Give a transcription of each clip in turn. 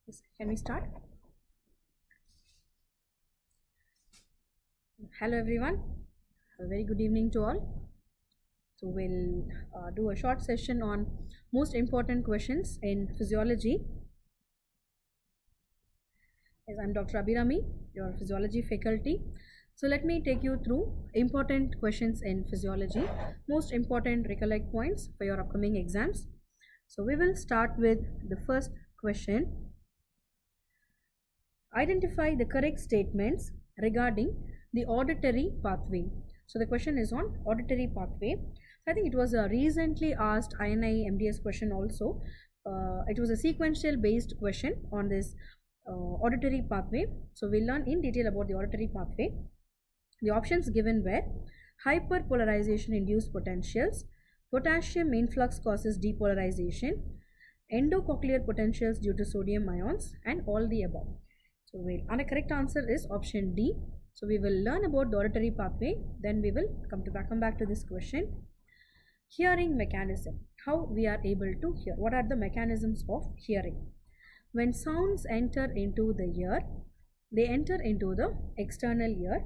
Yes, can we start? Hello everyone, a very good evening to all. So we'll do a short session on most important questions in physiology. Yes, I'm Dr. Abirami, your physiology faculty. So let me take you through important questions in physiology, most important recollect points for your upcoming exams. So we will start with the first question. Identify the correct statements regarding the auditory pathway. So the question is on auditory pathway. I think it was a recently asked INI MDS question also. It was a sequential based question on this auditory pathway. So we'll learn in detail about the auditory pathway. The options given were hyperpolarization induced potentials, potassium influx causes depolarization, endocochlear potentials due to sodium ions, and all the above. So and the correct answer is option D. So we will learn about the auditory pathway, then we will come back to this question. Hearing mechanism, how we are able to hear. What are the mechanisms of hearing? When sounds enter into the ear, they enter into the external ear,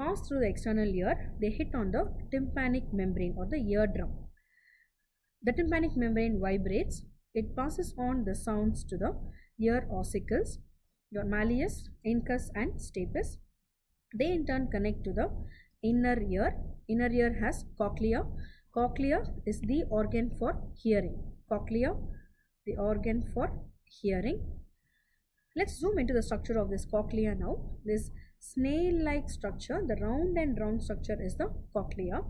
pass through the external ear, they hit on the tympanic membrane or the eardrum. The tympanic membrane vibrates, it passes on the sounds to the ear ossicles, your malleus, incus and stapes. They in turn connect to the inner ear. Inner ear has cochlea. Cochlea is the organ for hearing. Cochlea, the organ for hearing. Let's zoom into the structure of this cochlea now. This snail-like structure, the round and round structure is the cochlea.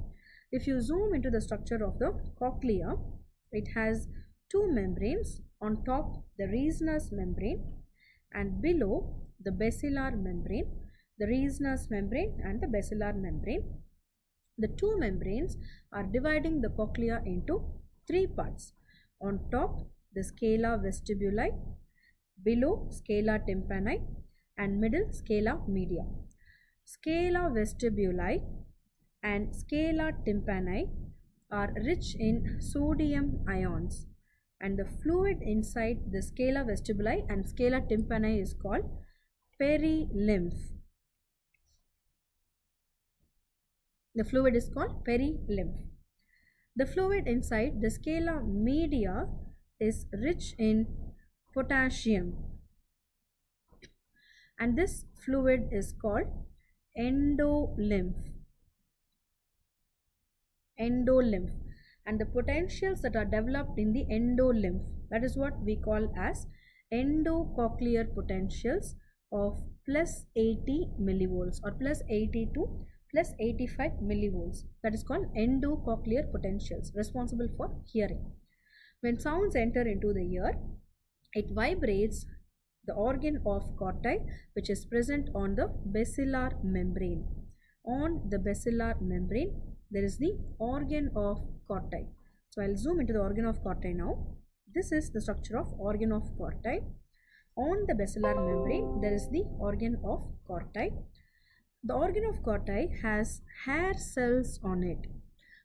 If you zoom into the structure of the cochlea, it has two membranes. On top, the Reisner's membrane, and below, the basilar membrane, the Reisner's membrane and the basilar membrane. The two membranes are dividing the cochlea into three parts. On top, the scala vestibuli, below scala tympani, and middle scala media. Scala vestibuli and scala tympani are rich in sodium ions, and the fluid inside the scala vestibuli and scala tympani is called perilymph. The fluid is called perilymph. The fluid inside the scala media is rich in potassium, and this fluid is called endolymph. Endolymph. And the potentials that are developed in the endolymph, that is what we call as endocochlear potentials of plus 80 millivolts or plus 80 to plus 85 millivolts. That is called endocochlear potentials, responsible for hearing. When sounds enter into the ear, it vibrates the organ of corti, which is present on the basilar membrane. On the basilar membrane, there is the organ of corti. So I'll zoom into the organ of corti now. This is the structure of organ of corti. On the basilar membrane, there is the organ of corti. The organ of corti has hair cells on it.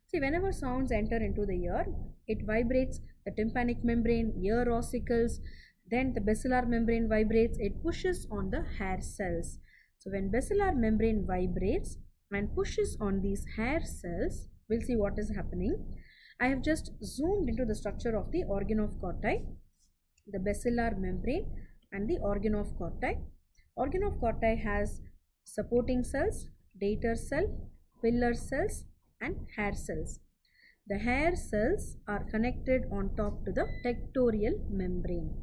See, whenever sounds enter into the ear, it vibrates the tympanic membrane, ear ossicles, then the basilar membrane vibrates, it pushes on the hair cells. So when basilar membrane vibrates and pushes on these hair cells, we'll see what is happening. I have just zoomed into the structure of the organ of corti, the basilar membrane and the organ of corti. Organ of corti has supporting cells, dater cell, pillar cells and hair cells. The hair cells are connected on top to the tectorial membrane.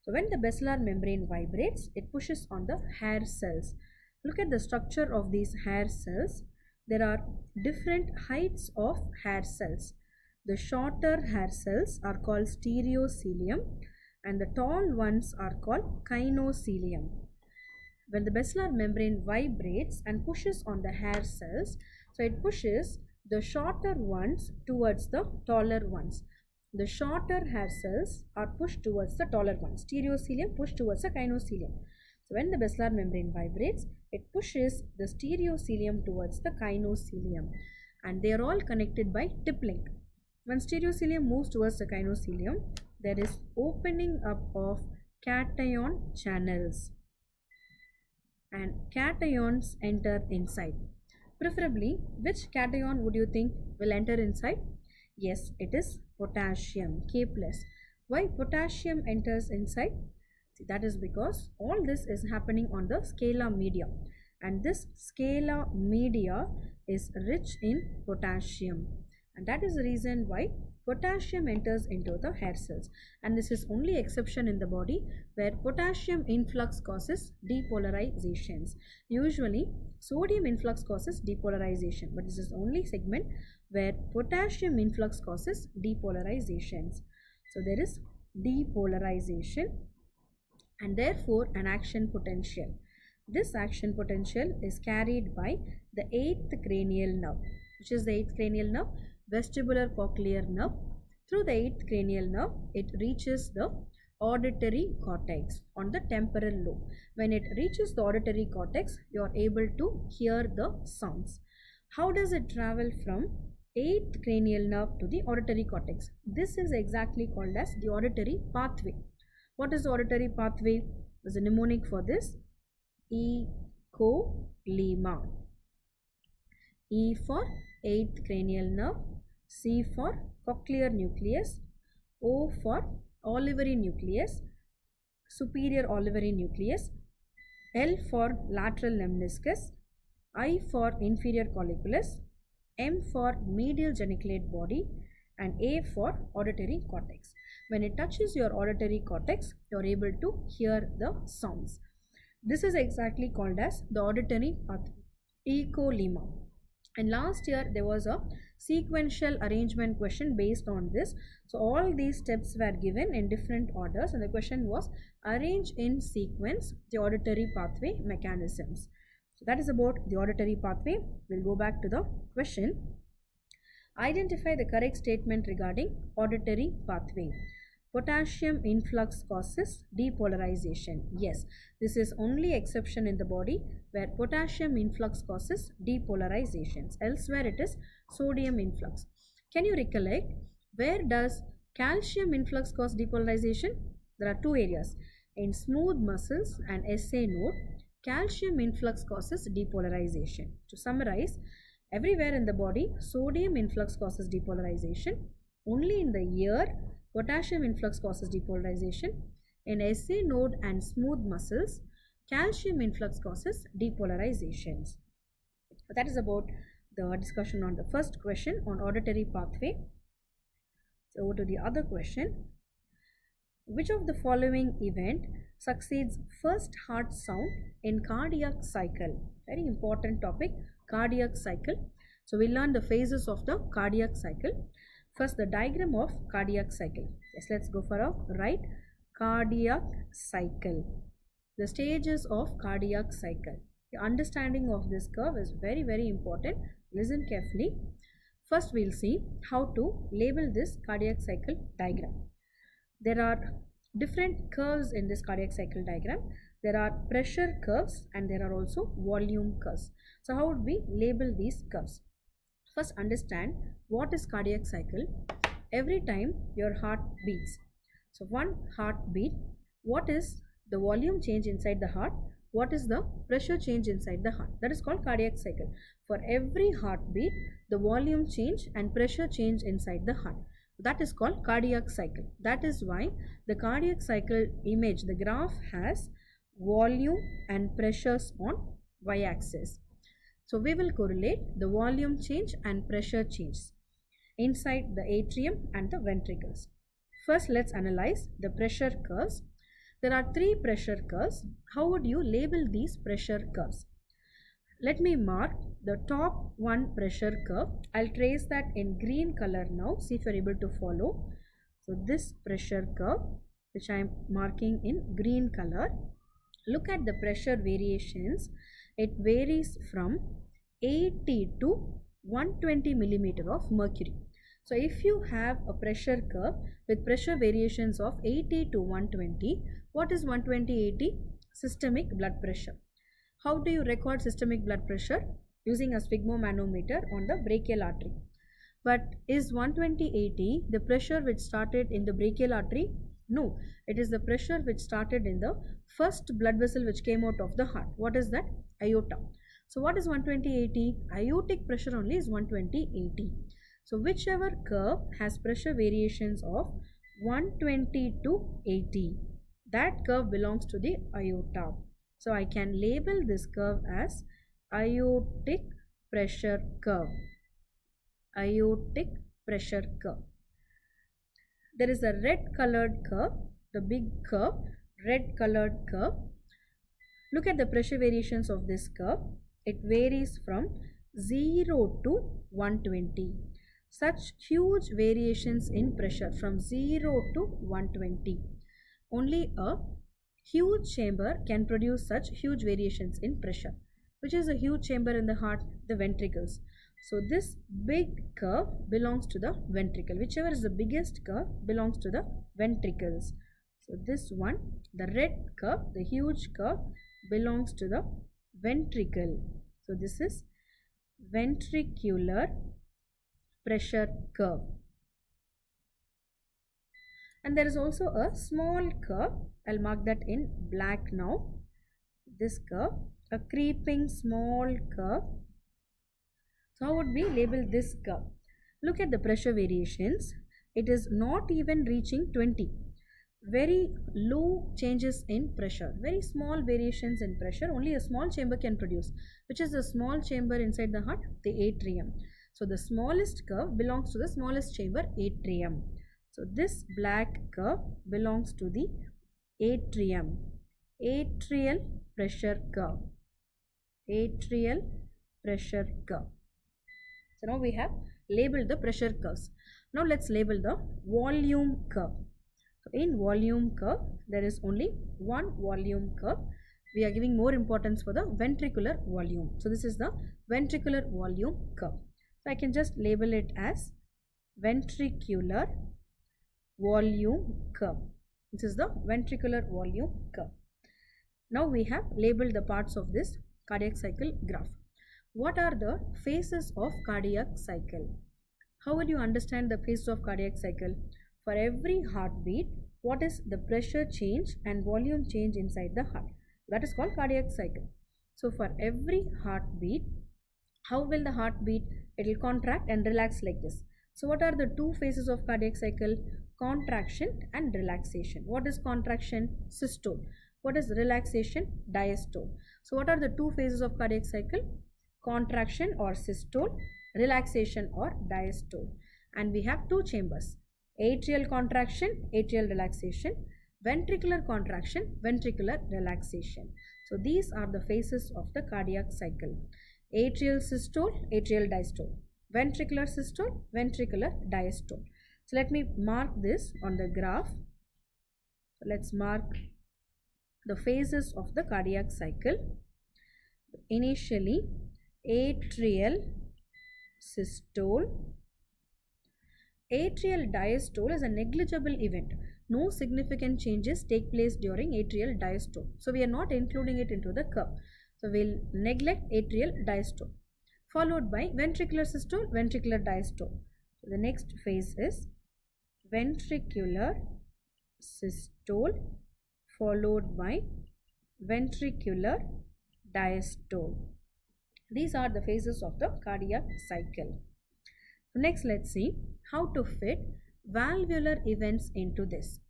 So when the basilar membrane vibrates, it pushes on the hair cells. Look at the structure of these hair cells. There are different heights of hair cells. The shorter hair cells are called stereocilium and the tall ones are called kinocilium. When the basilar membrane vibrates and pushes on the hair cells, so it pushes the shorter ones towards the taller ones. The shorter hair cells are pushed towards the taller ones. Stereocilium pushed towards the kinocilium. So when the basilar membrane vibrates, it pushes the stereocilium towards the kinocilium, and they are all connected by tip link. When stereocilium moves towards the kinocilium, there is opening up of cation channels, and cations enter inside. Preferably, which cation would you think will enter inside? Yes, it is potassium, K plus. Why potassium enters inside? See, that is because all this is happening on the scalar media, and this scalar media is rich in potassium, and that is the reason why potassium enters into the hair cells. And this is only exception in the body where potassium influx causes depolarizations. Usually sodium influx causes depolarization, but this is only segment where potassium influx causes depolarizations. So there is depolarization and therefore an action potential. This action potential is carried by the 8th cranial nerve. Which is the 8th cranial nerve? Vestibular cochlear nerve. Through the 8th cranial nerve, it reaches the auditory cortex on the temporal lobe. When it reaches the auditory cortex, you are able to hear the sounds. How does it travel from 8th cranial nerve to the auditory cortex? This is exactly called as the auditory pathway. What is the auditory pathway? There's a mnemonic for this. Ecolema. E for 8th cranial nerve, C for cochlear nucleus, O for olivary nucleus, superior olivary nucleus, L for lateral lemniscus, I for inferior colliculus, M for medial geniculate body, and A for auditory cortex. When it touches your auditory cortex, you are able to hear the sounds. This is exactly called as the auditory pathway, ecolema. And last year there was a sequential arrangement question based on this. So all these steps were given in different orders, and the question was arrange in sequence the auditory pathway mechanisms. So that is about the auditory pathway. We'll go back to the question. Identify the correct statement regarding auditory pathway. Potassium influx causes depolarization. Yes, this is only exception in the body where potassium influx causes depolarizations. Elsewhere it is sodium influx. Can you recollect where does calcium influx cause depolarization? There are two areas. In smooth muscles and SA node, calcium influx causes depolarization. To summarize, everywhere in the body, sodium influx causes depolarization. Only in the ear, potassium influx causes depolarization. In SA node and smooth muscles, calcium influx causes depolarizations. That is about the discussion on the first question on auditory pathway. So over to the other question. Which of the following event succeeds first heart sound in cardiac cycle? Very important topic, cardiac cycle. So we learn the phases of the cardiac cycle. First, the diagram of cardiac cycle. Yes, let's go for a right. Cardiac cycle. The stages of cardiac cycle. The understanding of this curve is very, very important. Listen carefully. First, we'll see how to label this cardiac cycle diagram. There are different curves in this cardiac cycle diagram. There are pressure curves and there are also volume curves. So, how would we label these curves? First, understand what is cardiac cycle. Every time your heart beats. So, one heartbeat, what is the volume change inside the heart? What is the pressure change inside the heart? That is called cardiac cycle. For every heartbeat, the volume change and pressure change inside the heart. That is called cardiac cycle. That is why the cardiac cycle image, the graph has volume and pressures on y-axis. So we will correlate the volume change and pressure change inside the atrium and the ventricles. First, let's analyze the pressure curves. There are three pressure curves. How would you label these pressure curves? Let me mark the top one pressure curve. I'll trace that in green color now. See if you're able to follow. So this pressure curve, which I'm marking in green color. Look at the pressure variations. It varies from 80 to 120 millimeter of mercury. So if you have a pressure curve with pressure variations of 80 to 120, what is 120/80? Systemic blood pressure. How do you record systemic blood pressure? Using a sphygmomanometer on the brachial artery. But is 120/80 the pressure which started in the brachial artery? No, it is the pressure which started in the first blood vessel which came out of the heart. What is that? Aorta. So what is 120/80? Aortic pressure only is 120/80. So whichever curve has pressure variations of 120 to 80, that curve belongs to the aorta. So I can label this curve as aortic pressure curve. Aortic pressure curve. There is a red colored curve, the big curve, red colored curve. Look at the pressure variations of this curve. It varies from 0 to 120. Such huge variations in pressure from 0 to 120. Only a huge chamber can produce such huge variations in pressure. Which is a huge chamber in the heart? The ventricles. So this big curve belongs to the ventricle. Whichever is the biggest curve belongs to the ventricles. So this one, the red curve, the huge curve, belongs to the ventricle. So this is ventricular pressure curve. And there is also a small curve. I'll mark that in black now. This curve, a creeping small curve. So how would we label this curve? Look at the pressure variations. It is not even reaching 20. Very low changes in pressure. Very small variations in pressure. Only a small chamber can produce. Which is the small chamber inside the heart? The atrium. So the smallest curve belongs to the smallest chamber, atrium. So this black curve belongs to the atrium. Atrial pressure curve. Atrial pressure curve. So now we have labeled the pressure curves. Now let's label the volume curve. So in volume curve, there is only one volume curve. We are giving more importance for the ventricular volume. So this is the ventricular volume curve. So I can just label it as ventricular volume curve. This is the ventricular volume curve. Now we have labeled the parts of this cardiac cycle graph. What are the phases of cardiac cycle? How will you understand the phases of cardiac cycle? For every heartbeat, what is the pressure change and volume change inside the heart? That is called cardiac cycle. So for every heartbeat, how will the heart beat? It will contract and relax like this. So what are the two phases of cardiac cycle? Contraction and relaxation. What is contraction? Systole. What is relaxation? Diastole. So what are the two phases of cardiac cycle? Contraction or systole, relaxation or diastole. And we have two chambers. Atrial contraction, atrial relaxation. Ventricular contraction, ventricular relaxation. So these are the phases of the cardiac cycle. Atrial systole, atrial diastole. Ventricular systole, ventricular diastole. So let me mark this on the graph. Let's mark the phases of the cardiac cycle. Initially, atrial systole. Atrial diastole is a negligible event. No significant changes take place during atrial diastole. So we are not including it into the curve. So we'll neglect atrial diastole. Followed by ventricular systole, ventricular diastole. So the next phase is ventricular systole followed by ventricular diastole. These are the phases of the cardiac cycle. Next, let's see how to fit valvular events into this.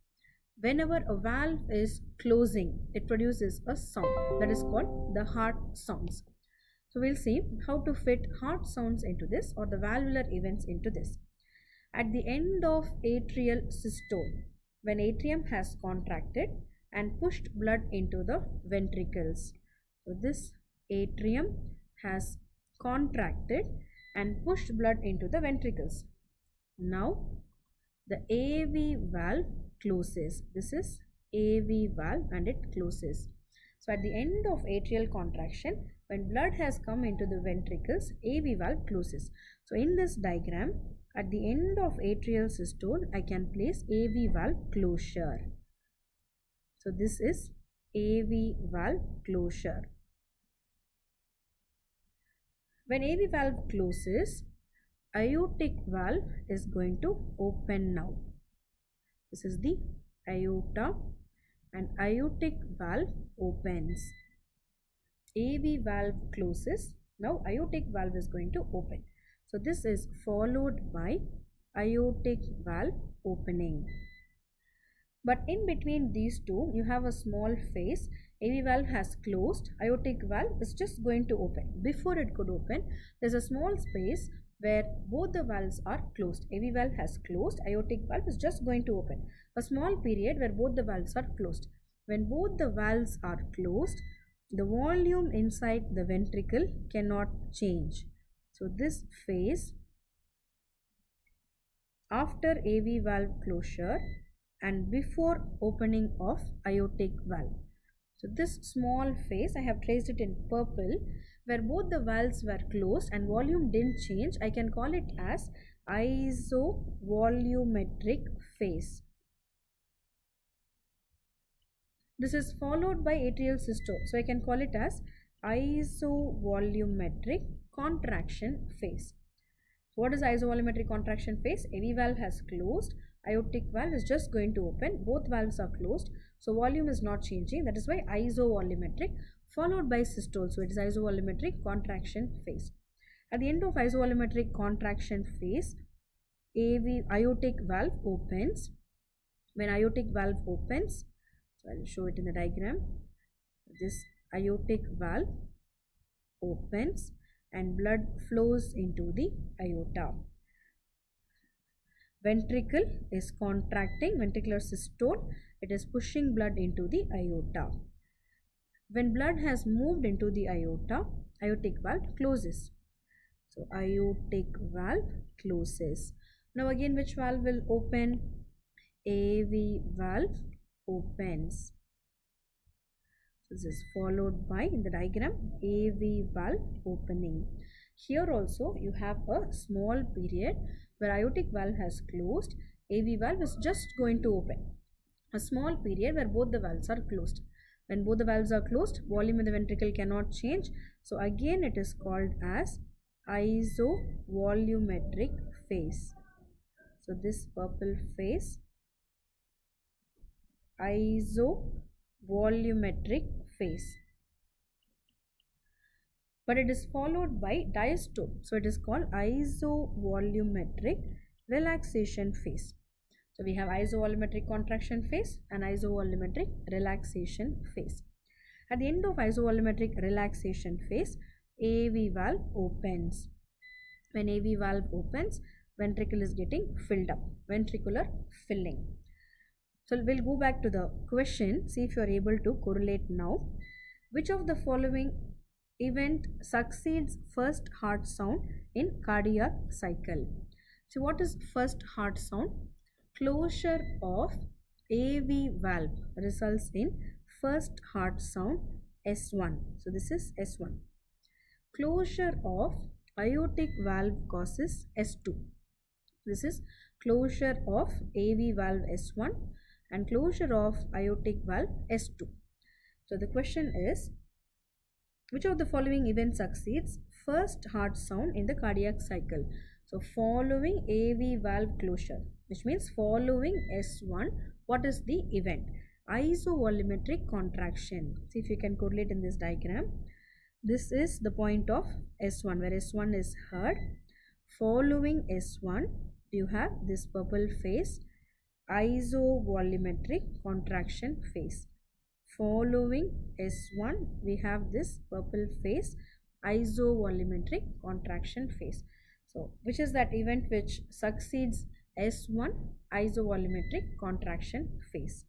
Whenever a valve is closing, it produces a sound that is called the heart sounds. So we'll see how to fit heart sounds into this or the valvular events into this. At the end of atrial systole, when atrium has contracted and pushed blood into the ventricles. So this atrium has contracted and pushed blood into the ventricles. Now the AV valve closes. This is AV valve and it closes. So at the end of atrial contraction, when blood has come into the ventricles, AV valve closes. So in this diagram, at the end of atrial systole, I can place AV valve closure. So this is AV valve closure. When AV valve closes, aortic valve is going to open now. This is the aorta, and aortic valve opens. AV valve closes. Now aortic valve is going to open. So this is followed by aortic valve opening. But in between these two, you have a small phase. AV valve has closed, aortic valve is just going to open. Before it could open, there's a small space where both the valves are closed. AV valve has closed, aortic valve is just going to open. A small period where both the valves are closed. When both the valves are closed, the volume inside the ventricle cannot change. So this phase after AV valve closure and before opening of aortic valve. So this small phase, I have traced it in purple, where both the valves were closed and volume didn't change. I can call it as isovolumetric phase. This is followed by atrial systole. So I can call it as isovolumetric contraction phase. What is isovolumetric contraction phase? AV valve has closed, aortic valve is just going to open, both valves are closed, so volume is not changing, that is why isovolumetric, followed by systole, so it is isovolumetric contraction phase. At the end of isovolumetric contraction phase, aortic valve opens. When aortic valve opens, so I will show it in the diagram, this aortic valve opens and blood flows into the aorta. Ventricle is contracting, ventricular systole, it is pushing blood into the aorta. When blood has moved into the aorta, aortic valve closes. So aortic valve closes. Now again, which valve will open? AV valve opens. This is followed by, in the diagram, AV valve opening. Here also you have a small period where aortic valve has closed, AV valve is just going to open. A small period where both the valves are closed. When both the valves are closed, volume in the ventricle cannot change. So again it is called as isovolumetric phase. So this purple phase, isovolumetric phase. But it is followed by diastole. So it is called isovolumetric relaxation phase. So we have isovolumetric contraction phase and isovolumetric relaxation phase. At the end of isovolumetric relaxation phase, AV valve opens. When AV valve opens, ventricle is getting filled up, ventricular filling. So we'll go back to the question, see if you are able to correlate now. Which of the following event succeeds first heart sound in cardiac cycle? So what is first heart sound? Closure of AV valve results in first heart sound S1. So this is S1. Closure of aortic valve causes S2. This is closure of AV valve S1 and closure of aortic valve S2. So the question is, which of the following events succeeds first heart sound in the cardiac cycle? So following AV valve closure, which means following S1, what is the event? Isovolumetric contraction. See if you can correlate in this diagram. This is the point of S1 where S1 is heard. Following S1, you have this purple phase, isovolumetric contraction phase. Following S1, we have this purple phase, isovolumetric contraction phase. So which is that event which succeeds S1? Isovolumetric contraction phase.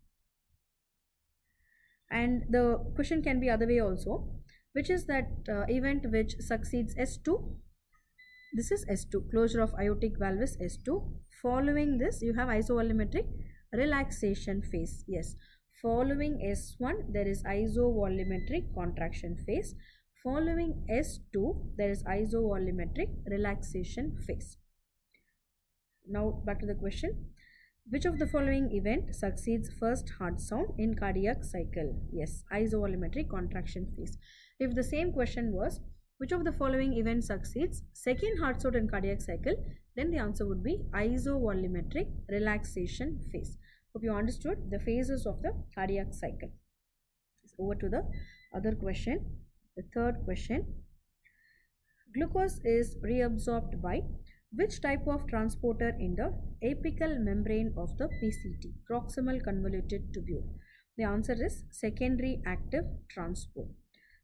And the question can be other way also. Which is that event which succeeds S2? This is S2. Closure of aortic valve is S2. Following this, you have isovolumetric relaxation phase. Yes. Following S1, there is isovolumetric contraction phase. Following S2, there is isovolumetric relaxation phase. Now back to the question. Which of the following event succeeds first heart sound in cardiac cycle? Yes, isovolumetric contraction phase. If the same question was, which of the following event succeeds second heart sound in cardiac cycle, then the answer would be isovolumetric relaxation phase. Hope you understood the phases of the cardiac cycle. Over to the other question. The third question. Glucose is reabsorbed by which type of transporter in the apical membrane of the PCT, proximal convoluted tubule? The answer is secondary active transport.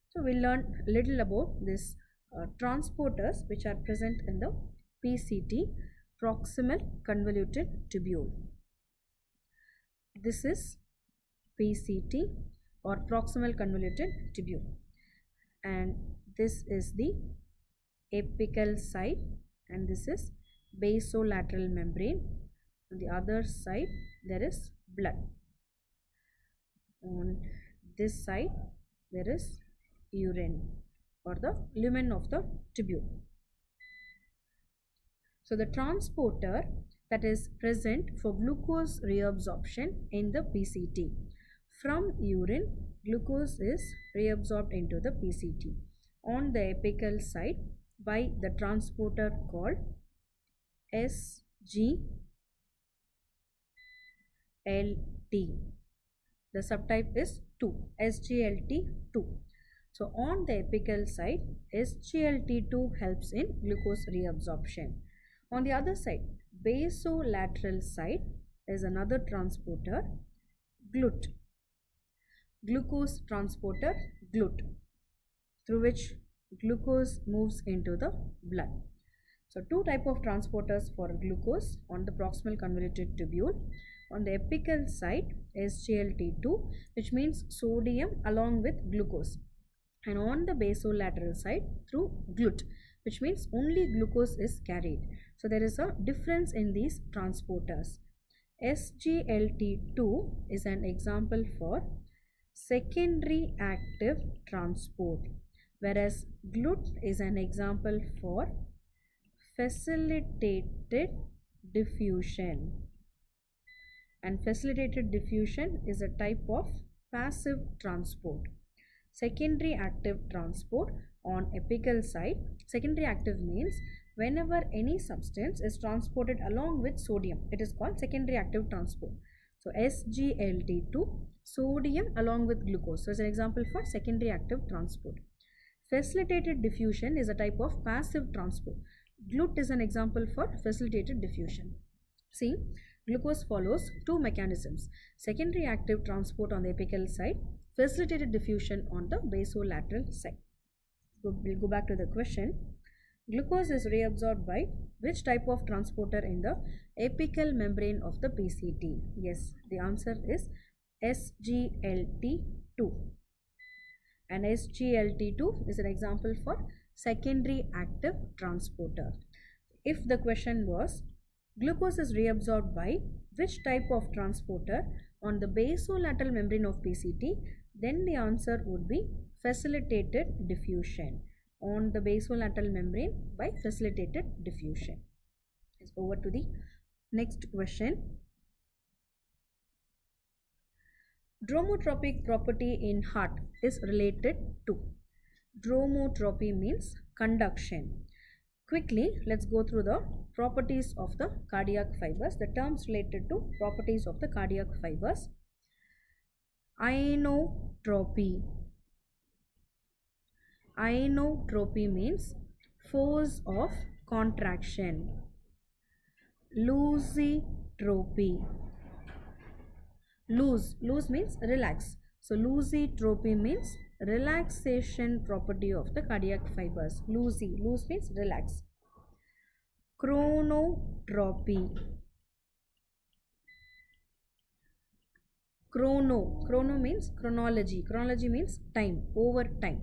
So we'll learn a little about this transporters which are present in the PCT, proximal convoluted tubule. This is PCT or proximal convoluted tubule, and this is the apical side, and this is basolateral membrane. On the other side there is blood. On this side there is urine or the lumen of the tubule. So the transporter that is present for glucose reabsorption in the PCT. From urine, glucose is reabsorbed into the PCT on the apical side by the transporter called SGLT. The subtype is 2, SGLT2. So on the apical side, SGLT2 helps in glucose reabsorption. On the other side, basolateral side is another transporter, GLUT. Glucose transporter GLUT, through which glucose moves into the blood. So two type of transporters for glucose on the proximal convoluted tubule. On the apical side, SGLT2, which means sodium along with glucose, and on the basolateral side through GLUT, which means only glucose is carried. So there is a difference in these transporters. SGLT2 is an example for secondary active transport, whereas GLUT is an example for facilitated diffusion. And facilitated diffusion is a type of passive transport. Secondary active transport on apical side. Secondary active means whenever any substance is transported along with sodium, it is called secondary active transport. So SGLT2, sodium along with glucose. So it's an example for secondary active transport. Facilitated diffusion is a type of passive transport. GLUT is an example for facilitated diffusion. See, glucose follows two mechanisms: secondary active transport on the apical side, facilitated diffusion on the basolateral side. So we'll go back to the question. Glucose is reabsorbed by which type of transporter in the apical membrane of the PCT? Yes, the answer is SGLT2. And SGLT2 is an example for secondary active transporter. If the question was glucose is reabsorbed by which type of transporter on the basolateral membrane of PCT, then the answer would be facilitated diffusion on the basolateral membrane by facilitated diffusion. Let's go over to the next question. Dromotropic property in heart is related to. Dromotropy means conduction. Quickly, let's go through the properties of the cardiac fibers, the terms related to properties of the cardiac fibers. Inotropy. Inotropy means force of contraction. Loositropy. Loose means relax. So loositropy means relaxation property of the cardiac fibers. Loose means relax. Chronotropy. Chrono means chronology. Chronology means time, over time.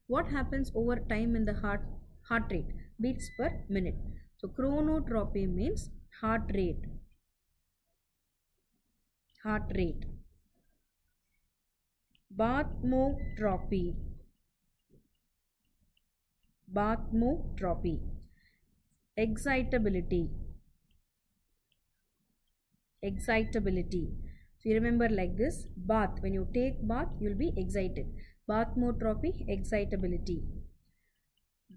What happens over time in the heart rate? Beats per minute. So chronotropy means heart rate. Bathmotropy. Excitability. So you remember like this: bath, when you take bath you will be excited. Bathmotropy, excitability.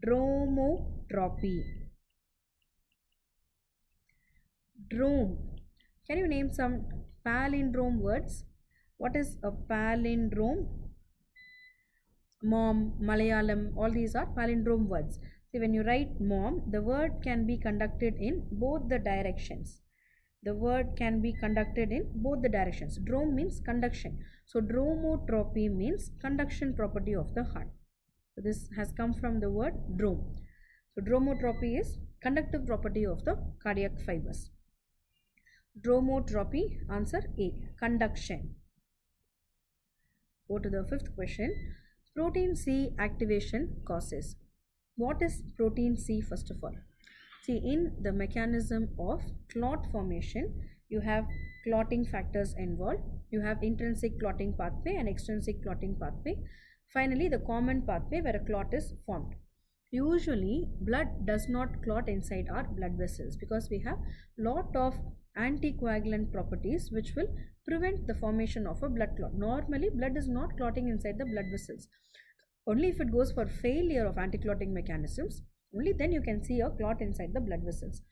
Dromotropy. Drome. Can you name some palindrome words. What is a palindrome? Mom, Malayalam, all these are palindrome words. See, when you write mom, the word can be conducted in both the directions. The word can be conducted in both the directions. Drome means conduction. So dromotropy means conduction property of the heart. So this has come from the word drome. So dromotropy is conductive property of the cardiac fibers. Dromotropy, answer A, conduction. Go to the fifth question. Protein C activation causes. What is protein C first of all? See, in the mechanism of clot formation, you have clotting factors involved. You have intrinsic clotting pathway and extrinsic clotting pathway. Finally, the common pathway where a clot is formed. Usually, blood does not clot inside our blood vessels because we have lot of anticoagulant properties which will prevent the formation of a blood clot. Normally, blood is not clotting inside the blood vessels. Only if it goes for failure of anti-clotting mechanisms, only then you can see a clot inside the blood vessels.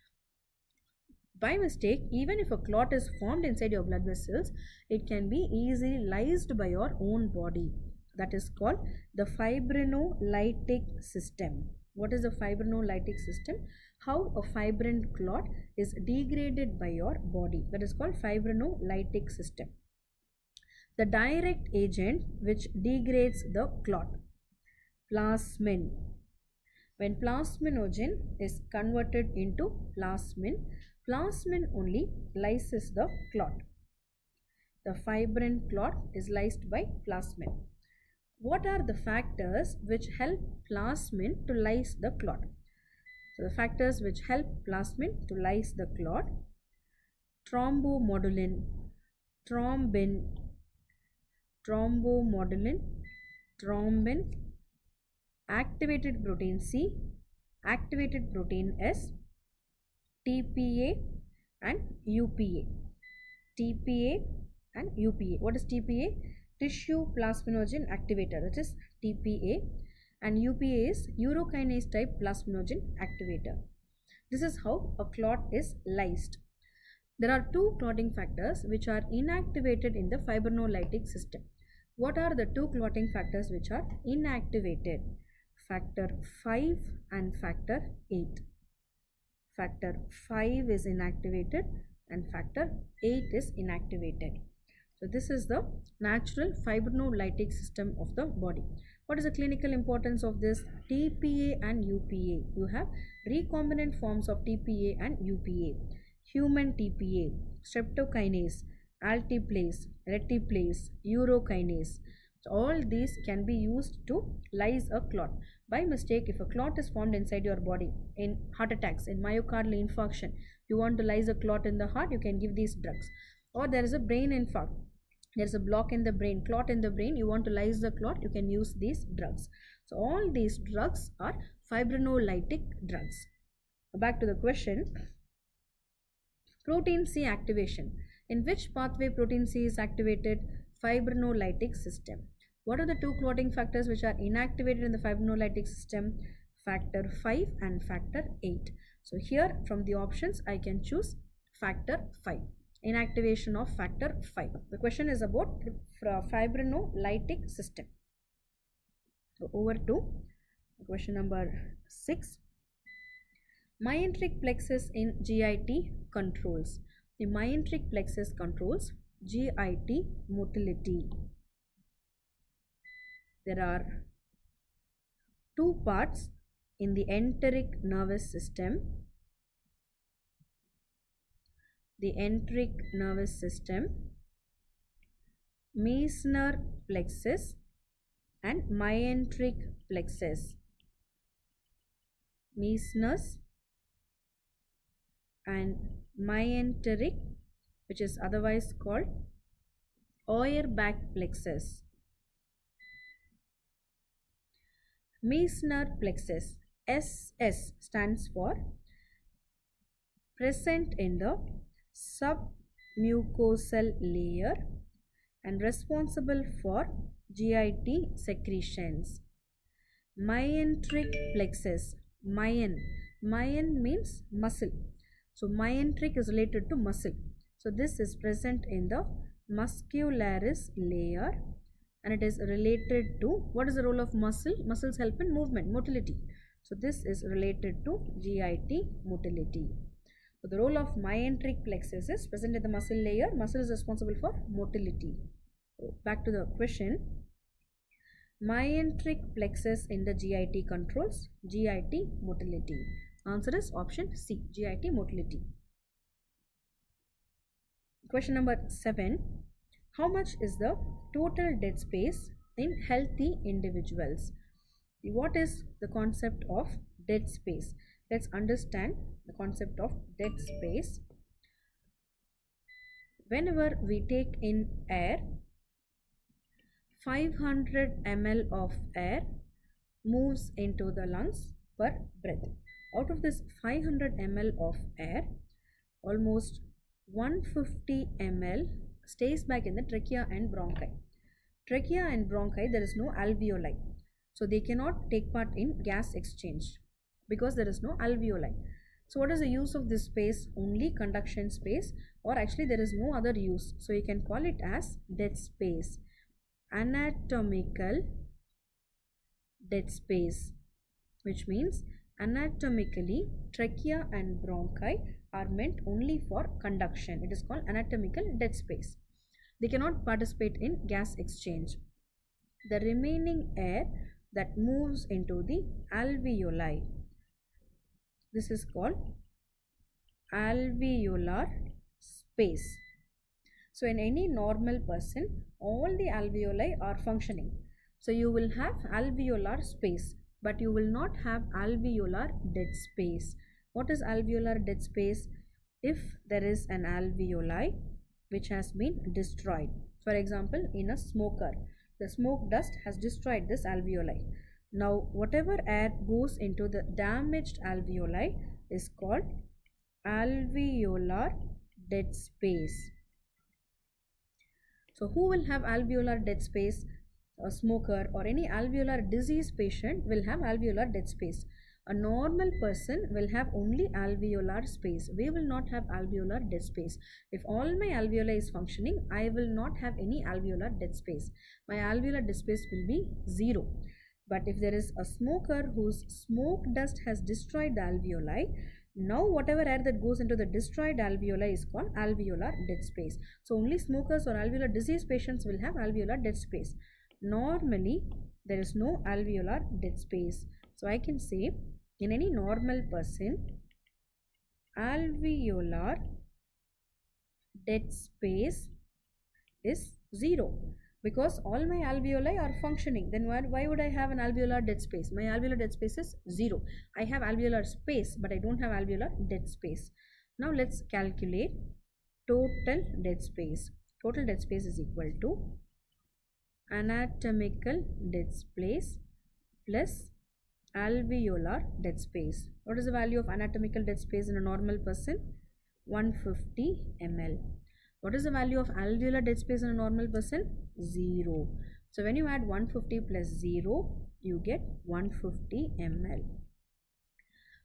By mistake, even if a clot is formed inside your blood vessels, it can be easily lysed by your own body. That is called the fibrinolytic system. What is a fibrinolytic system? How a fibrin clot is degraded by your body. That is called fibrinolytic system. The direct agent which degrades the clot. Plasmin. When plasminogen is converted into plasmin, plasmin only lyses the clot. The fibrin clot is lysed by plasmin. What are the factors which help plasmin to lyse the clot? So the factors which help plasmin to lyse the clot: thrombomodulin, thrombin, thrombin, activated protein C, activated protein S, TPA and UPA. TPA and UPA. What is TPA? Tissue plasminogen activator, that is TPA, and UPA is urokinase type plasminogen activator. This is how a clot is lysed. There are two clotting factors which are inactivated in the fibrinolytic system. What are the two clotting factors which are inactivated? Factor 5 and factor 8. Factor 5 is inactivated and factor 8 is inactivated. So this is the natural fibrinolytic system of the body. What is the clinical importance of this? TPA and UPA. You have recombinant forms of TPA and UPA. Human TPA, streptokinase, altiplase, retiplase, urokinase. So all these can be used to lyse a clot. By mistake, if a clot is formed inside your body in heart attacks, in myocardial infarction, you want to lyse a clot in the heart, you can give these drugs. Or there is a brain infarct, there is a block in the brain, clot in the brain, you want to lyse the clot, you can use these drugs. So all these drugs are fibrinolytic drugs. Back to the question. Protein C activation. In which pathway protein C is activated? Fibrinolytic system. What are the two clotting factors which are inactivated in the fibrinolytic system? Factor 5 and factor 8. So here from the options I can choose factor 5. Inactivation of factor 5. The question is about fibrinolytic system. So over to question number 6. Myenteric plexus in GIT controls. The myenteric plexus controls GIT motility. There are two parts in the enteric nervous system. The enteric nervous system, Meissner plexus and myenteric plexus. Meissner's and myenteric, which is otherwise called Auerbach plexus. Meissner plexus, SS, stands for present in the submucosal layer and responsible for GIT secretions. Myenteric plexus, myen means muscle. So myenteric is related to muscle. So this is present in the muscularis layer, and it is related to, what is the role of muscle? Muscles help in movement, motility. So this is related to GIT motility. So the role of myenteric plexus is present in the muscle layer. Muscle is responsible for motility. So back to the question. Myenteric plexus in the GIT controls GIT motility. Answer is option C, GIT motility. Question number 7. How much is the total dead space in healthy individuals? What is the concept of dead space? Let's understand the concept of dead space. Whenever we take in air, 500 ml of air moves into the lungs per breath. Out of this 500 ml of air, almost 150 ml stays back in the trachea and bronchi. Trachea and bronchi, there is no alveoli, so they cannot take part in gas exchange because there is no alveoli. So what is the use of this space? Only conduction space, or actually there is no other use, so you can call it as dead space. Anatomical dead space, which means anatomically trachea and bronchi are meant only for conduction. It is called anatomical dead space. They cannot participate in gas exchange. The remaining air that moves into the alveoli, this is called alveolar space. So in any normal person, all the alveoli are functioning. So you will have alveolar space, but you will not have alveolar dead space. What is alveolar dead space? If there is an alveoli which has been destroyed. For example, in a smoker, the smoke dust has destroyed this alveoli. Now whatever air goes into the damaged alveoli is called alveolar dead space. So who will have alveolar dead space? A smoker or any alveolar disease patient will have alveolar dead space. A normal person will have only alveolar space. We will not have alveolar dead space. If all my alveoli is functioning, I will not have any alveolar dead space. My alveolar dead space will be 0. But if there is a smoker whose smoke dust has destroyed the alveoli, now whatever air that goes into the destroyed alveoli is called alveolar dead space. So only smokers or alveolar disease patients will have alveolar dead space. Normally there is no alveolar dead space. So I can say in any normal person, alveolar dead space is 0. Because all my alveoli are functioning, then why would I have an alveolar dead space? My alveolar dead space is 0. I have alveolar space, but I don't have alveolar dead space. Now let's calculate total dead space. Total dead space is equal to anatomical dead space plus alveolar dead space. What is the value of anatomical dead space in a normal person? 150 ml. What is the value of alveolar dead space in a normal person? 0. So when you add 150 plus 0, you get 150 ml.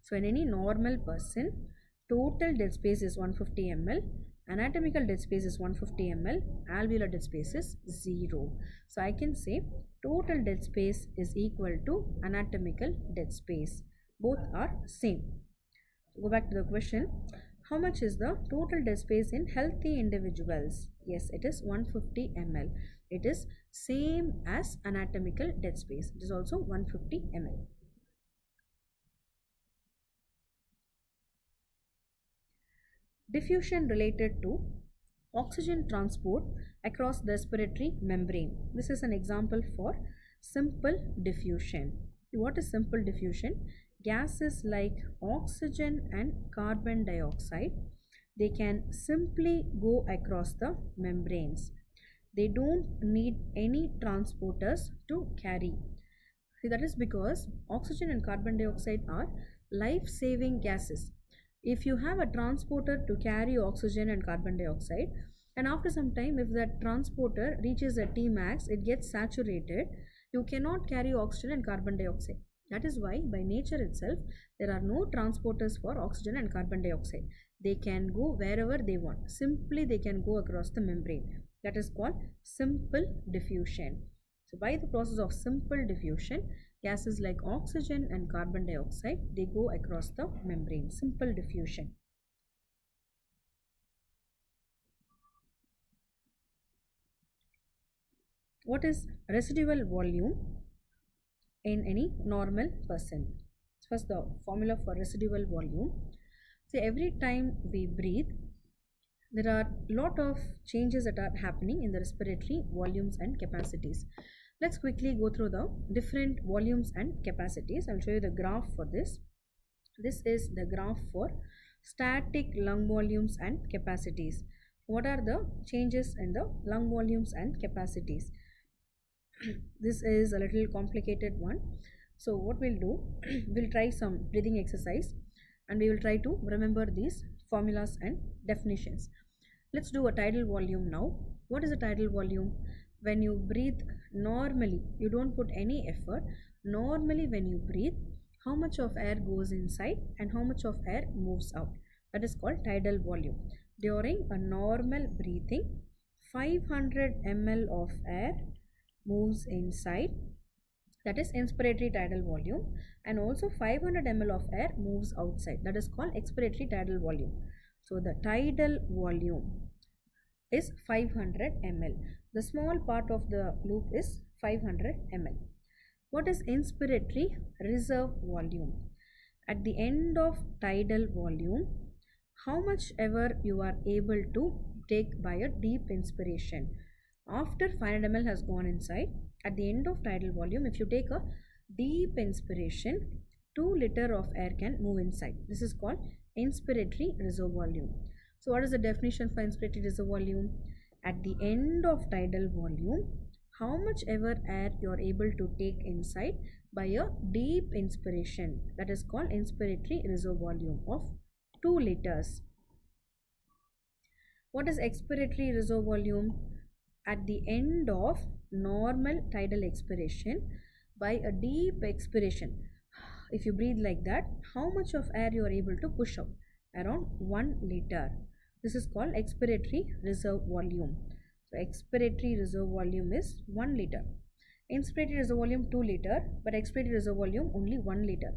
So in any normal person, total dead space is 150 ml, anatomical dead space is 150 ml, alveolar dead space is 0. So I can say total dead space is equal to anatomical dead space. Both are same. Go back to the question. How much is the total dead space in healthy individuals? Yes, it is 150 ml. It is same as anatomical dead space. It is also 150 ml. Diffusion related to oxygen transport across the respiratory membrane. This is an example for simple diffusion. What is simple diffusion? Gases like oxygen and carbon dioxide, they can simply go across the membranes. They don't need any transporters to carry. See, that is because oxygen and carbon dioxide are life-saving gases. If you have a transporter to carry oxygen and carbon dioxide, and after some time if that transporter reaches a Tmax, it gets saturated, you cannot carry oxygen and carbon dioxide. That is why by nature itself there are no transporters for oxygen and carbon dioxide. they can go wherever they want. Simply they can go across the membrane. That is called simple diffusion. So by the process of simple diffusion, gases like oxygen and carbon dioxide, they go across the membrane. Simple diffusion. What is residual volume in any normal person? First, the formula for residual volume. So every time we breathe, there are a lot of changes that are happening in the respiratory volumes and capacities. Let's quickly go through the different volumes and capacities. I'll show you the graph for this. This is the graph for static lung volumes and capacities. What are the changes in the lung volumes and capacities? This is a little complicated one. So what we'll do, we'll try some breathing exercise and we will try to remember these formulas and definitions. Let's do a tidal volume now. What is a tidal volume? When you breathe normally, you don't put any effort. Normally when you breathe, how much of air goes inside and how much of air moves out? That is called tidal volume. During a normal breathing, 500 ml of air moves inside, that is inspiratory tidal volume, and also 500 ml of air moves outside, that is called expiratory tidal volume. So the tidal volume is 500 ml. The small part of the loop is 500 ml. What is inspiratory reserve volume? At the end of tidal volume, how much ever you are able to take by a deep inspiration. After 500 ml has gone inside, at the end of tidal volume, if you take a deep inspiration, 2 liter of air can move inside. This is called inspiratory reserve volume. So what is the definition for inspiratory reserve volume? At the end of tidal volume, how much ever air you are able to take inside by a deep inspiration. That is called inspiratory reserve volume of 2 liters. What is expiratory reserve volume? At the end of normal tidal expiration, by a deep expiration, if you breathe like that, how much of air you are able to push out? Around 1 liter. This is called expiratory reserve volume. So expiratory reserve volume is 1 liter. Inspiratory reserve volume 2 liter, but expiratory reserve volume only 1 liter.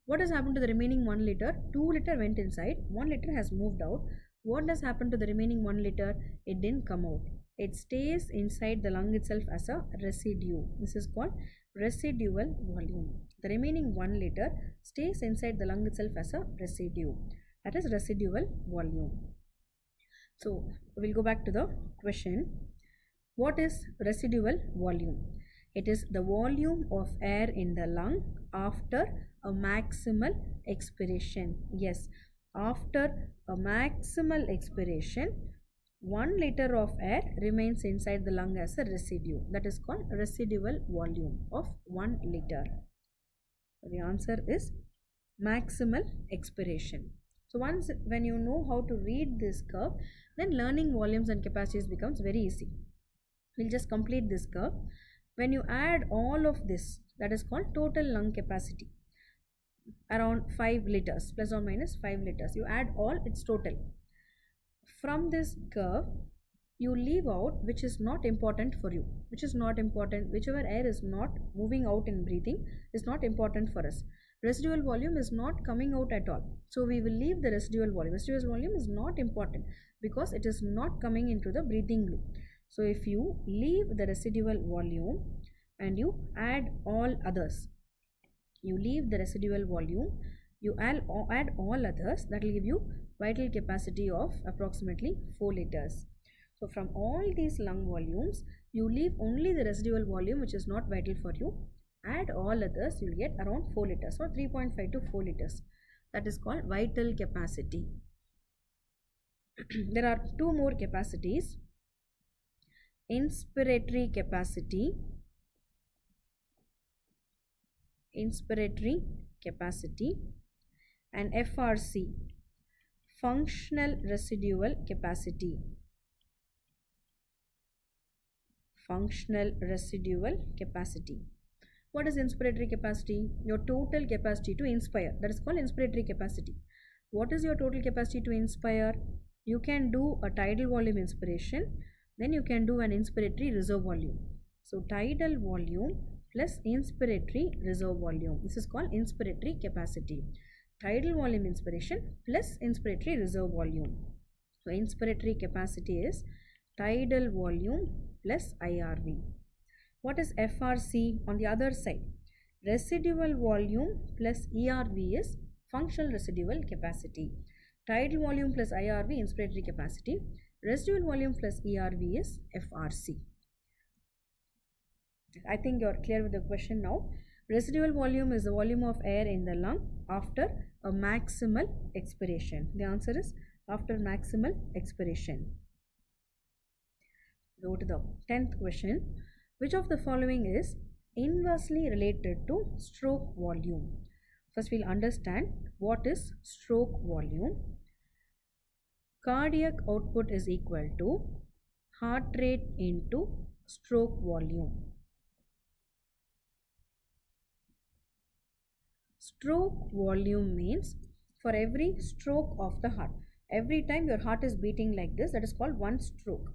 What has happened to the remaining 1 liter? 2 liter went inside, 1 liter has moved out. What does happen to the remaining 1 liter? It didn't come out. It stays inside the lung itself as a residue. This is called residual volume. The remaining 1 liter stays inside the lung itself as a residue. That is residual volume. So we'll go back to the question. What is residual volume? It is the volume of air in the lung after a maximal expiration. Yes, after a maximal expiration, 1 liter of air remains inside the lung as a residue. That is called residual volume of 1 liter. The answer is maximal expiration. So once when you know how to read this curve, then learning volumes and capacities becomes very easy. We'll just complete this curve. When you add all of this, that is called total lung capacity, around 5 liters, plus or minus 5 liters. You add all, its total. From this curve, you leave out which is not important for you. Which is not important, whichever air is not moving out in breathing is not important for us. Residual volume is not coming out at all. So we will leave the residual volume. Residual volume is not important because it is not coming into the breathing loop. So if you leave the residual volume and you add all others, you leave the residual volume, you add all others, that will give you vital capacity of approximately 4 liters. So from all these lung volumes, you leave only the residual volume which is not vital for you. Add all others, you will get around 4 liters or 3.5 to 4 liters. That is called vital capacity. There are 2 more capacities. Inspiratory capacity and FRC, functional residual capacity. What is inspiratory capacity? Your total capacity to inspire, that is called inspiratory capacity. What is your total capacity to inspire? You can do a tidal volume inspiration, then you can do an inspiratory reserve volume. So tidal volume plus inspiratory reserve volume. This is called inspiratory capacity. Tidal volume inspiration plus inspiratory reserve volume. So inspiratory capacity is tidal volume plus IRV. What is FRC on the other side? Residual volume plus ERV is functional residual capacity. Tidal volume plus IRV inspiratory capacity. Residual volume plus ERV is FRC. I think you are clear with the question now. Residual volume is the volume of air in the lung after a maximal expiration. The answer is after maximal expiration. Go to the 10th question. Which of the following is inversely related to stroke volume? First we'll understand what is stroke volume. Cardiac output is equal to heart rate into stroke volume. Stroke volume means for every stroke of the heart. Every time your heart is beating like this, that is called one stroke.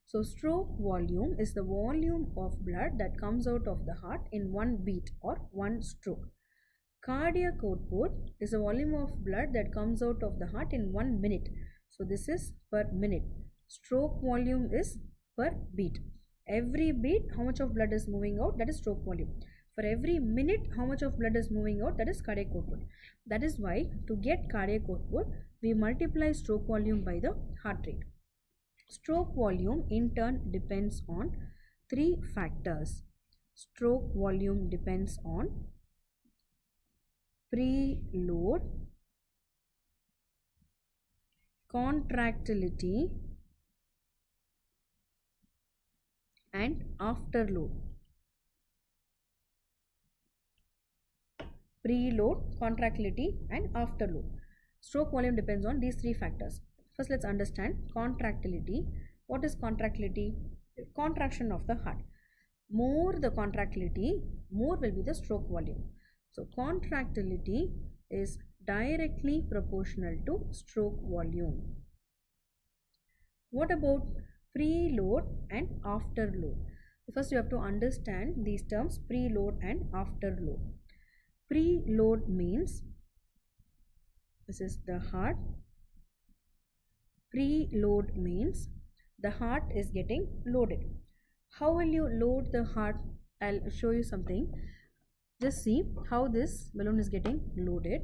So stroke volume is the volume of blood that comes out of the heart in one beat or one stroke. Cardiac output is the volume of blood that comes out of the heart in 1 minute. So this is per minute. Stroke volume is per beat. Every beat, how much of blood is moving out? That is stroke volume. For every minute, how much of blood is moving out? That is cardiac output. That is why to get cardiac output, we multiply stroke volume by the heart rate. Stroke volume in turn depends on 3 factors. Stroke volume depends on preload, contractility and afterload. Preload, contractility and afterload. Stroke volume depends on these 3 factors. First let's understand contractility. What is contractility? Contraction of the heart. More the contractility, more will be the stroke volume. So contractility is directly proportional to stroke volume. What about preload and afterload? First you have to understand these terms, preload and afterload. Preload means this is the heart. Preload means the heart is getting loaded. How will you load the heart? I'll show you something. Just see how this balloon is getting loaded.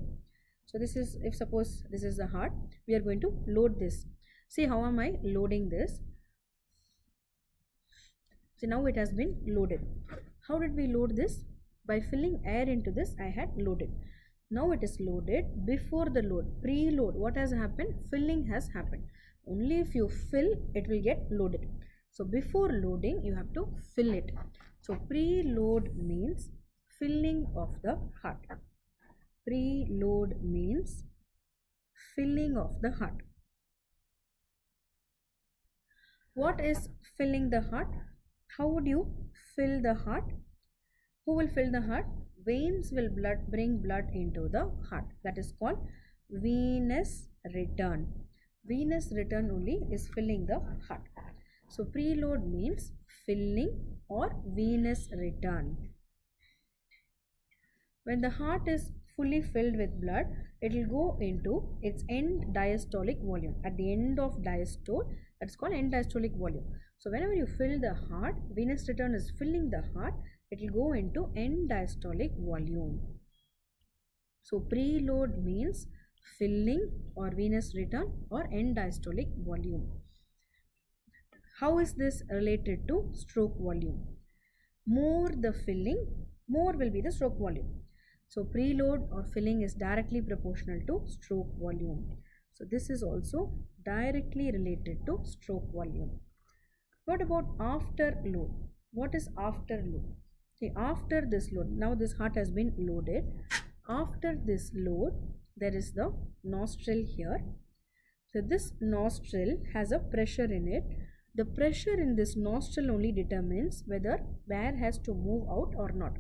So this is, if suppose this is the heart, we are going to load this. See how am I loading this? So now it has been loaded. How did we load this? By filling air into this, I had loaded. Now it is loaded. Before the load, preload, what has happened? Filling has happened. Only if you fill, it will get loaded. So before loading, you have to fill it. So preload means filling of the heart. Preload means filling of the heart. What is filling the heart? How would you fill the heart? Who will fill the heart? Veins will bring blood into the heart. That is called venous return. Venous return only is filling the heart. So preload means filling or venous return. When the heart is fully filled with blood, it will go into its end diastolic volume. At the end of diastole, that's called end diastolic volume. So whenever you fill the heart, venous return is filling the heart, it will go into end diastolic volume. So preload means filling or venous return or end diastolic volume. How is this related to stroke volume? More the filling, more will be the stroke volume. So preload or filling is directly proportional to stroke volume. So this is also directly related to stroke volume. What about afterload? What is afterload? Okay, after this load, now this heart has been loaded. After this load, there is the nostril here. So this nostril has a pressure in it. The pressure in this nostril only determines whether air has to move out or not.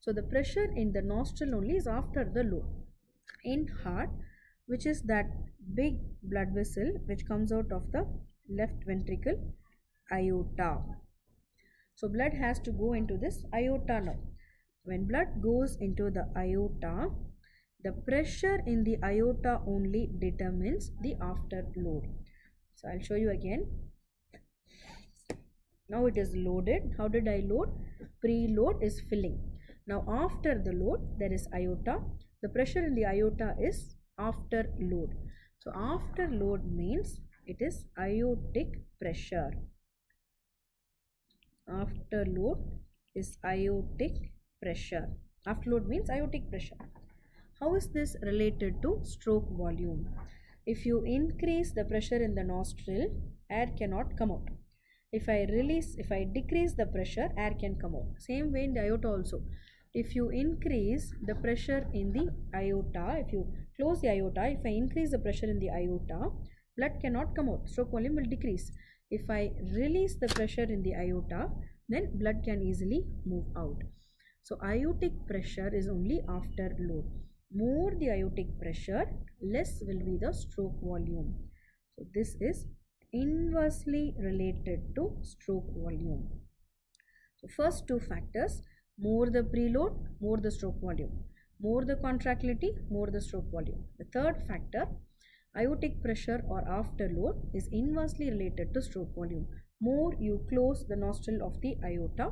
So the pressure in the nostril only is after the load. In heart, which is that big blood vessel which comes out of the left ventricle, aorta. So blood has to go into this aorta now. When blood goes into the aorta, the pressure in the aorta only determines the afterload. So I'll show you again. Now it is loaded. How did I load? Preload is filling. Now after the load, there is aorta. The pressure in the aorta is after load. So after load means it is aortic pressure. After load is aortic pressure. After load means aortic pressure. How is this related to stroke volume? If you increase the pressure in the nostril, air cannot come out. If I decrease the pressure, air can come out. Same way in the aorta also. If you increase the pressure in the aorta, if you close the aorta, if I increase the pressure in the aorta, blood cannot come out. Stroke volume will decrease. If I release the pressure in the aorta, then blood can easily move out. So aortic pressure is only after load. More the aortic pressure, less will be the stroke volume. So this is inversely related to stroke volume. So first two factors, more the preload, more the stroke volume. More the contractility, more the stroke volume. The third factor, aortic pressure or afterload, is inversely related to stroke volume. More you close the nostril of the aorta,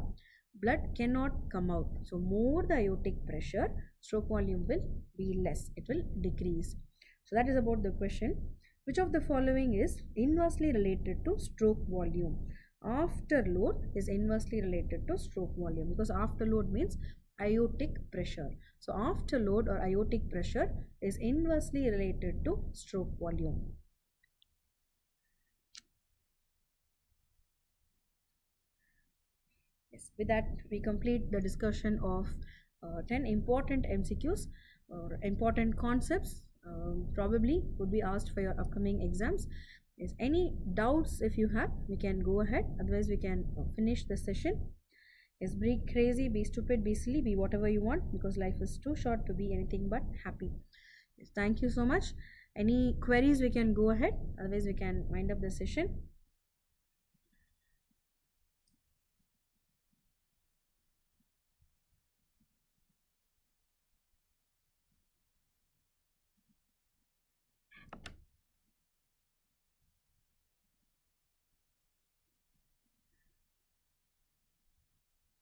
blood cannot come out. So more the aortic pressure, stroke volume will be less. It will decrease. So that is about the question. Which of the following is inversely related to stroke volume? Afterload is inversely related to stroke volume, because afterload means aortic pressure. So afterload or aortic pressure is inversely related to stroke volume. Yes, with that we complete the discussion of 10 important MCQs or important concepts probably would be asked for your upcoming exams. Is any doubts if you have, we can go ahead, otherwise we can finish the session. Yes, be crazy, be stupid, be silly, be whatever you want, because life is too short to be anything but happy. Yes, thank you so much. Any queries we can go ahead, otherwise we can wind up the session.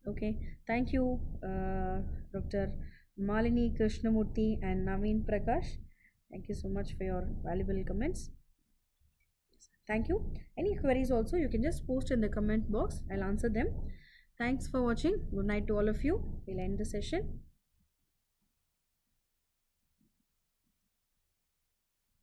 Okay, thank you Dr. Malini Krishnamurthy and Naveen Prakash. Thank you so much for your valuable comments. Thank you. Any queries also you can just post in the comment box. I'll answer them. Thanks for watching. Good night to all of you. We'll end the session.